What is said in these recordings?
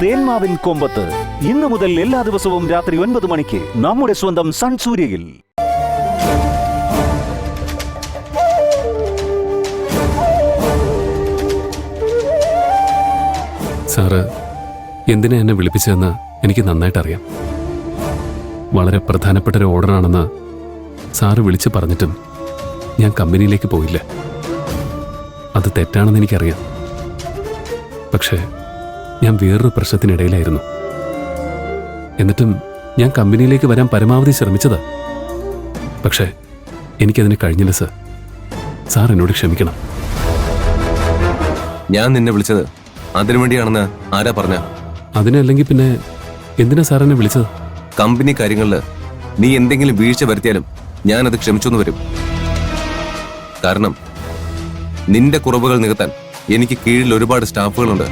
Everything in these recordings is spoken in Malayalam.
തേന്മാവിൻ കൊമ്പത്ത് ഇന്നു മുതൽ എല്ലാ ദിവസവും രാത്രി 9 മണിക്ക് നമ്മുടെ സ്വന്തം സൺ സൂര്യയിൽ. സാറ് എന്തിനാ എന്നെ വിളിപ്പിച്ചതെന്ന് എനിക്ക് നന്നായിട്ട് അറിയാം. വളരെ പ്രധാനപ്പെട്ട ഒരു ഓർഡറാണെന്ന് സാറ് വിളിച്ചു പറഞ്ഞിട്ടും ഞാൻ കമ്പനിയിലേക്ക് പോയില്ല. അത് തെറ്റാണെന്ന് എനിക്കറിയാം. പക്ഷേ ഞാൻ വേറൊരു പ്രശ്നത്തിനിടയിലായിരുന്നു. എന്നിട്ടും ഞാൻ കമ്പനിയിലേക്ക് വരാൻ പരമാവധി ശ്രമിച്ചതാ. പക്ഷേ എനിക്കതിന് കഴിഞ്ഞില്ല സർ. സാർ എന്നോട് ക്ഷമിക്കണം. ഞാൻ നിന്നെ വിളിച്ചത് അതിനുവേണ്ടിയാണെന്ന് ആരാ പറഞ്ഞ? അതിനല്ലെങ്കിൽ പിന്നെ എന്തിനാ സാർ എന്നെ വിളിച്ചത്? കമ്പനി കാര്യങ്ങളിൽ നീ എന്തെങ്കിലും വീഴ്ച വരുത്തിയാലും ഞാനത് ക്ഷമിച്ചൊന്നു വരും. കാരണം നിന്റെ കുറവുകൾ നികത്താൻ എനിക്ക് കീഴിൽ ഒരുപാട് സ്റ്റാഫുകളുണ്ട്.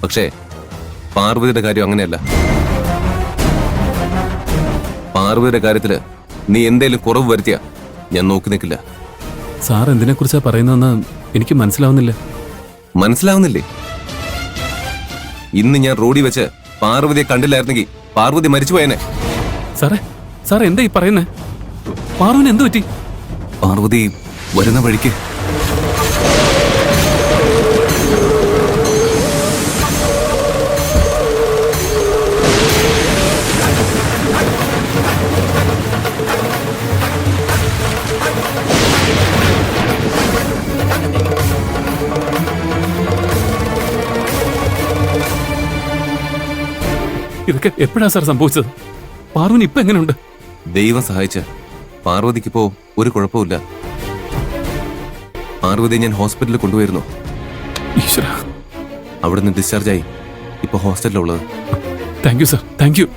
പക്ഷേ പാർവതിയുടെ കാര്യം അങ്ങനെയല്ല. പാർവതിയുടെ കാര്യത്തില് നീ എന്തേലും കുറവ് വരുത്തിയ ഞാൻ നോക്കി നിൽക്കില്ല. സാർ എന്തിനെക്കുറിച്ചാ പറയുന്നതെന്ന് എനിക്ക് മനസ്സിലാവുന്നില്ല. മനസ്സിലാവുന്നില്ലേ? ഇന്ന് ഞാൻ റോഡിൽ വെച്ച് പാർവതിയെ കണ്ടില്ലായിരുന്നെങ്കിൽ പാർവതി മരിച്ചുപോയനെ. സാറേ എന്താ ഈ പറയുന്നേ? പാർവതിന് എന്തു പറ്റി? പാർവതി വരുന്ന വഴിക്ക് ഇതൊക്കെ എപ്പോഴാ സാർ സംഭവിച്ചത്? പാർവതി ഇപ്പൊ എങ്ങനെയുണ്ട്? ദൈവം സഹായിച്ച് പാർവതിക്കിപ്പോ ഒരു കുഴപ്പമില്ല. പാർവതിയെ ഞാൻ ഹോസ്പിറ്റലിൽ കൊണ്ടുപോയിരുന്നു. ഈശ്വരാ. അവിടുന്ന് ഡിസ്ചാർജായി ഇപ്പൊ ഹോസ്റ്റലിലുള്ളത്. Thank you sir, thank you.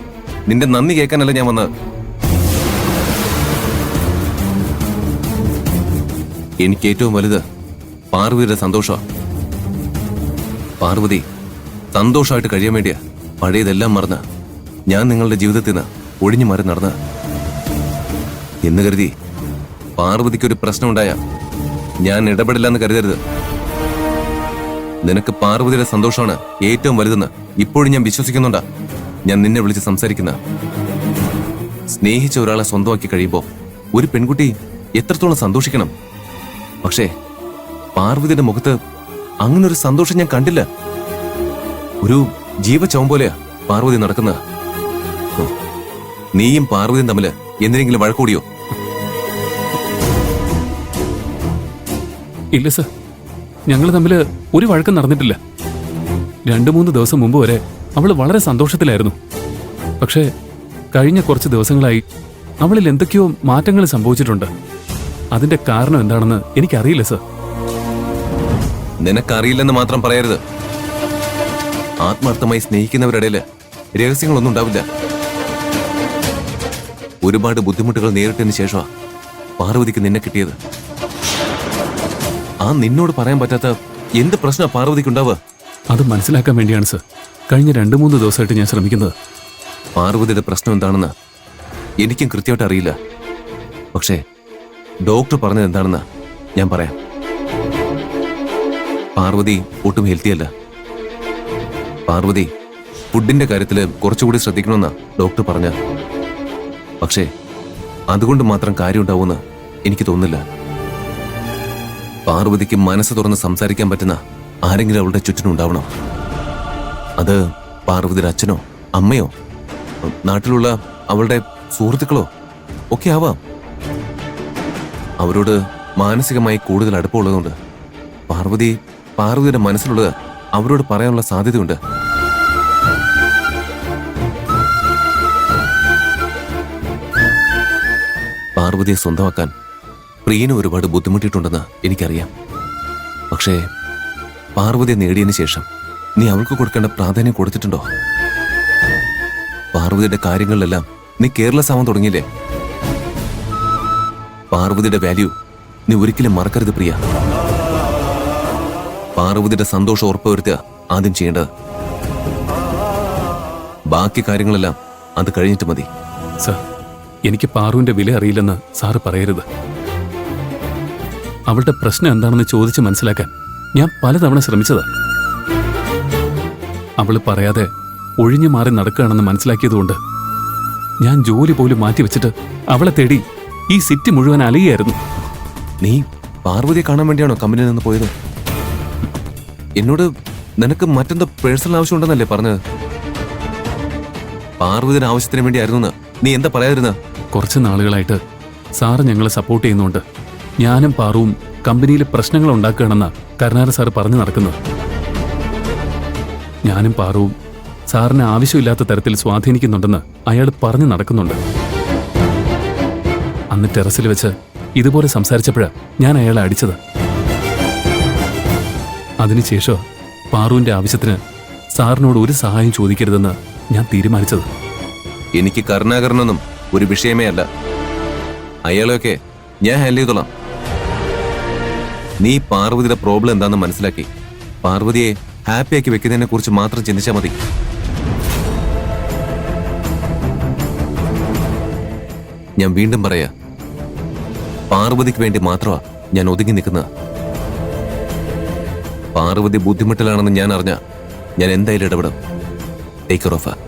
നിന്റെ നന്ദി കേൾക്കാനല്ല ഞാൻ വന്നത്. എനിക്ക് ഏറ്റവും വലുത് പാർവതിയുടെ സന്തോഷമാണ്. പാർവതി സന്തോഷമായിട്ട് കഴിയാൻ വേണ്ടിയാ പഴയതെല്ലാം മറന്ന് ഞാൻ നിങ്ങളുടെ ജീവിതത്തിൽ നിന്ന് ഒഴിഞ്ഞു മാറി നടന്ന എന്ന് കരുതി പാർവതിക്കൊരു പ്രശ്നമുണ്ടായ ഞാൻ ഇടപെടില്ലെന്ന് കരുതരുത്. നിനക്ക് പാർവതിയുടെ സന്തോഷമാണ് ഏറ്റവും വലുതെന്ന് ഇപ്പോഴും ഞാൻ വിശ്വസിക്കുന്നുണ്ടാ ഞാൻ നിന്നെ വിളിച്ച് സംസാരിക്കുന്ന. സ്നേഹിച്ച ഒരാളെ സ്വന്തമാക്കി കഴിയുമ്പോൾ ഒരു പെൺകുട്ടി എത്രത്തോളം സന്തോഷിക്കണം. പക്ഷേ പാർവതിയുടെ മുഖത്ത് അങ്ങനൊരു സന്തോഷം ഞാൻ കണ്ടില്ല. ഒരു ജീവച്ചവം പോലെയാ പാർവതി നടക്കുന്നത്. നീയും പാർവതിയും തമ്മില് എന്തിനെങ്കിലും വഴക്കൂടിയോ? ഇല്ല സർ, ഞങ്ങൾ തമ്മിൽ ഒരു വഴക്കം നടന്നിട്ടില്ല. 2-3 ദിവസം മുമ്പ് വരെ അവള് വളരെ സന്തോഷത്തിലായിരുന്നു. പക്ഷേ കഴിഞ്ഞ കുറച്ച് ദിവസങ്ങളായി അവളിൽ എന്തൊക്കെയോ മാറ്റങ്ങൾ സംഭവിച്ചിട്ടുണ്ട്. അതിന്റെ കാരണം എന്താണെന്ന് എനിക്കറിയില്ല സർ. നിനക്കറിയില്ലെന്ന് മാത്രം പറയരുത്. ആത്മാർത്ഥമായി സ്നേഹിക്കുന്നവരിടയില് രഹസ്യങ്ങളൊന്നും ഉണ്ടാവില്ല. ഒരുപാട് ബുദ്ധിമുട്ടുകൾ നേരിട്ടതിന് ശേഷമാ പാർവതിക്ക് നിന്നെ കിട്ടിയത്. ആ നിന്നോട് പറയാൻ പറ്റാത്ത എന്ത് പ്രശ്നമാ പാർവതിക്ക് ഉണ്ടാവുക? അത് മനസ്സിലാക്കാൻ വേണ്ടിയാണ് സർ കഴിഞ്ഞ 2-3 ദിവസമായിട്ട് ഞാൻ ശ്രമിക്കുന്നത്. പാർവതിയുടെ പ്രശ്നം എന്താണെന്ന് എനിക്കും കൃത്യമായിട്ട് അറിയില്ല. പക്ഷേ ഡോക്ടർ പറഞ്ഞത് എന്താണെന്ന് ഞാൻ പറയാം. പാർവതി ഒട്ടും ഹെൽത്തിയല്ല. പാർവതി ഫുഡിന്റെ കാര്യത്തിൽ കുറച്ചുകൂടി ശ്രദ്ധിക്കണമെന്നാ ഡോക്ടർ പറഞ്ഞ. പക്ഷേ അതുകൊണ്ട് മാത്രം കാര്യമുണ്ടാവുമെന്ന് എനിക്ക് തോന്നുന്നില്ല. പാർവതിക്ക് മനസ്സ് തുറന്ന് സംസാരിക്കാൻ പറ്റുന്ന ആരെങ്കിലും അവളുടെ ചുറ്റിനുണ്ടാവണം. അത് പാർവതിയുടെ അച്ഛനോ അമ്മയോ നാട്ടിലുള്ള അവളുടെ സുഹൃത്തുക്കളോ ഒക്കെ ആവാം. അവരോട് മാനസികമായി കൂടുതൽ അടുപ്പമുള്ളതുകൊണ്ട് പാർവതിയുടെ മനസ്സിലുള്ളത് അവരോട് പറയാനുള്ള സാധ്യതയുണ്ട്. പാർവതിയെ സ്വന്തമാക്കാൻ പ്രിയന് ഒരുപാട് ബുദ്ധിമുട്ടിയിട്ടുണ്ടെന്ന് എനിക്കറിയാം. പക്ഷേ പാർവതിയെ നേടിയതിനു ശേഷം നീ അവൾക്ക് കൊടുക്കേണ്ട പ്രാധാന്യം കൊടുത്തിട്ടുണ്ടോ? പാർവതിയുടെ കാര്യങ്ങളിലെല്ലാം നീ കെയർലെസ് ആവാൻ തുടങ്ങിയില്ലേ? പാർവതിയുടെ വാല്യൂ നീ ഒരിക്കലും മറക്കരുത് പ്രിയ. പാർവതിയുടെ സന്തോഷം ഉറപ്പുവരുത്തുക ആദ്യം ചെയ്യേണ്ടത്. ബാക്കി കാര്യങ്ങളെല്ലാം അത് കഴിഞ്ഞിട്ട് മതി. സർ, എനിക്ക് പാറുവിന്റെ വില അറിയില്ലെന്ന് സാറ് പറയരുത്. അവളുടെ പ്രശ്നം എന്താണെന്ന് ചോദിച്ച് മനസ്സിലാക്കാൻ ഞാൻ പലതവണ ശ്രമിച്ചതാ. അവള് പറയാതെ ഒഴിഞ്ഞു മാറി നടക്കുകയാണെന്ന് മനസ്സിലാക്കിയതുകൊണ്ട് ഞാൻ ജോലി പോലും മാറ്റിവെച്ചിട്ട് അവളെ തേടി ഈ സിറ്റി മുഴുവൻ അലയുകയായിരുന്നു. നീ പാർവതിയെ കാണാൻ വേണ്ടിയാണോ കമ്പനിയിൽ നിന്ന് പോയത്? എന്നോട് നിനക്ക് മറ്റെന്തോ പേഴ്സണൽ ആവശ്യമുണ്ടെന്നല്ലേ പറഞ്ഞത്? പാർവതിയുടെ ആവശ്യത്തിന് വേണ്ടിയായിരുന്നു നീ എന്താ പറയാതിരുന്ന? കുറച്ച് നാളുകളായിട്ട് സാറ് ഞങ്ങളെ സപ്പോർട്ട് ചെയ്യുന്നുണ്ട്. ഞാനും പാറുവും കമ്പനിയിൽ പ്രശ്നങ്ങൾ ഉണ്ടാക്കുകയാണെന്നാ കരുണാകരൻ സാറ് പറഞ്ഞു നടക്കുന്നത്. ഞാനും പാറുവും സാറിന് ആവശ്യമില്ലാത്ത തരത്തിൽ സ്വാധീനിക്കുന്നുണ്ടെന്ന് അയാൾ പറഞ്ഞു നടക്കുന്നുണ്ട്. അന്ന് ടെറസിൽ വെച്ച് ഇതുപോലെ സംസാരിച്ചപ്പോഴാണ് ഞാൻ അയാളെ അടിച്ചത്. അതിനുശേഷം പാറുവിന്റെ ആവശ്യത്തിന് സാറിനോട് ഒരു സഹായം ചോദിക്കരുതെന്ന് ഞാൻ തീരുമാനിച്ചത്. എനിക്ക് കരുണാകരനൊന്നും ഒരു വിഷയമേ അല്ല. അയാളെയൊക്കെ ഞാൻ ഹാൻഡിൽ ചെയ്തോളാം. നീ പാർവതിയുടെ പ്രോബ്ലം എന്താണെന്ന് മനസ്സിലാക്കി പാർവതിയെ ഹാപ്പിയാക്കി വെക്കുന്നതിനെ കുറിച്ച് മാത്രം ചിന്തിച്ചാൽ മതി. ഞാൻ വീണ്ടും പറയാ, പാർവതിക്ക് വേണ്ടി മാത്രമാ ഞാൻ ഒതുങ്ങി നിൽക്കുന്നത്. പാർവതി ബുദ്ധിമുട്ടിലാണെന്ന് ഞാൻ അറിഞ്ഞ ഞാൻ എന്തായാലും ഇടപെടും. Take care of her.